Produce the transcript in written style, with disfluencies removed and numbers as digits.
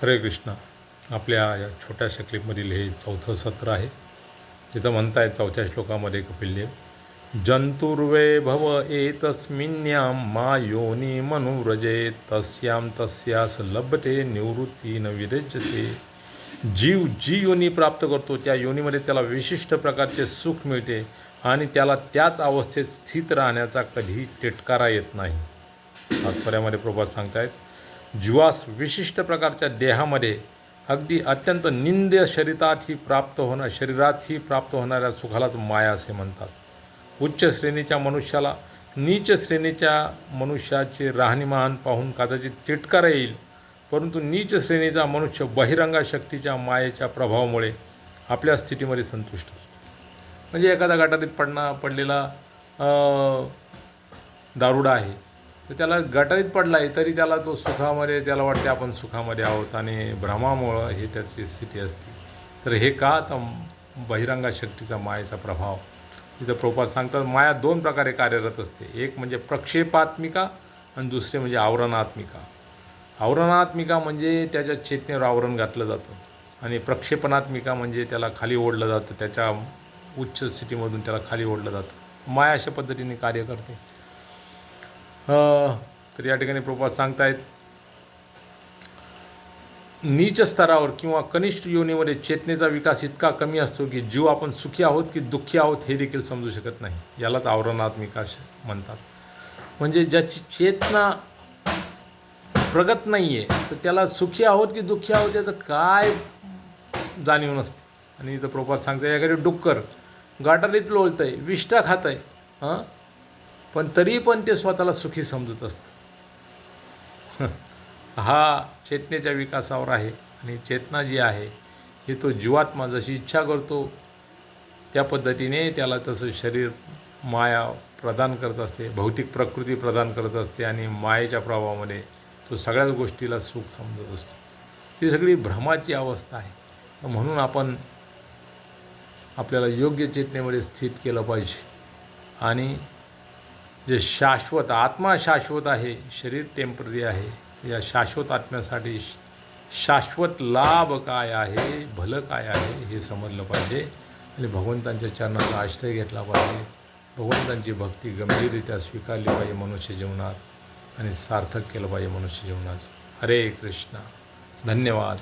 हरे कृष्णा. आपल्या या छोट्याशा क्लिपमधील हे 4थं सत्र आहे. जिथं म्हणतायत 4थ्या श्लोकामध्ये कपिलदेव, जंतुर्वे भव एतस्मिन्यां मा योनी मनुव्रजे तस्यां तस्यास लभते निवृत्ती न विरज्यते. जीव जी योनी प्राप्त करतो त्या योनीमध्ये त्याला विशिष्ट प्रकारचे सुख मिळते आणि त्याला त्याच अवस्थेत स्थित राहण्याचा कधी तिटकारा येत नाही. तात्पर्यामध्ये प्रभुपाद सांगतायत, जीवास विशिष्ट प्रकारच्या देहामध्ये अगदी अत्यंत निंद्य शरीरातही प्राप्त होणाऱ्या सुखालाच माया असे म्हणतात. उच्च श्रेणीच्या मनुष्याला नीच श्रेणीच्या मनुष्याचे राहणीमान पाहून कदाचित तिटकारा येईल, परंतु नीच श्रेणीचा मनुष्य बहिरंगा शक्तीच्या मायेच्या प्रभावामुळे आपल्या स्थितीमध्ये संतुष्ट असतो. म्हणजे एखादा गटारीत पडलेला दारुडा आहे, तर त्याला गटारीत पडला आहे तरी त्याला तो सुखामध्ये, त्याला वाटते आपण सुखामध्ये आहोत आणि भ्रमामुळं हे त्याची स्थिती असते. तर हे का? तर बहिरंगा शक्तीचा मायेचा प्रभाव. इथं प्रभुपाद सांगतात, माया 2 प्रकारे कार्यरत असते. एक म्हणजे प्रक्षेपात्मिका आणि दुसरे म्हणजे आवरणात्मिका. आवरणात्मिका म्हणजे त्याच्या चेतनेवर आवरण घातलं जातं आणि प्रक्षेपणात्मिका म्हणजे त्याला खाली ओढलं जातं, त्याच्या उच्च स्थितीमधून त्याला खाली ओढलं जातं. माया अशा पद्धतीने कार्य करते. तर या ठिकाणी प्रभुपाद सांगतायत, नीच स्तरावर किंवा कनिष्ठ योनीमध्ये चेतनेचा विकास इतका कमी असतो की जीव आपण सुखी आहोत की दुःखी आहोत हे देखील समजू शकत नाही. यालाच आवरणात्मिका म्हणतात. म्हणजे ज्याची चेतना प्रगत नाही आहे तर त्याला सुखी आहोत की दुःखी आहोत याचं काय जाणीव नसते. आणि इथं प्रभुपाद सांगताय, याकडे डुक्कर गाठारीत लोळतं आहे, विष्ठा खात आहे, पण तरी पण ते स्वतःला सुखी समजत असतं. हा चेतनेच्या विकासावर आहे. आणि चेतना जी आहे ही तो जीवात्मा जशी इच्छा करतो त्या पद्धतीने त्याला तसं शरीर माया प्रदान करत असते, भौतिक प्रकृती प्रदान करत असते आणि मायेच्या प्रभावामध्ये तो सगळ्याच गोष्टीला सुख समजत असतो. ती सगळी भ्रमाची अवस्था आहे. म्हणून आपण आपल्याला योग्य चेतनेमध्ये स्थित केलं पाहिजे. आणि जे शाश्वत आत्मा शाश्वत आहे, शरीर टेम्पररी आहे, या शाश्वत आत्म्यासाठी शाश्वत लाभ काय आहे, भलं काय आहे हे समजलं पाहिजे आणि भगवंतांच्या चरणाचा आश्रय घेतला पाहिजे. भगवंतांची भक्ती गंभीररित्या स्वीकारली पाहिजे मनुष्य जीवनात आणि सार्थक केलं पाहिजे मनुष्य जीवनाचं. हरे कृष्णा. धन्यवाद.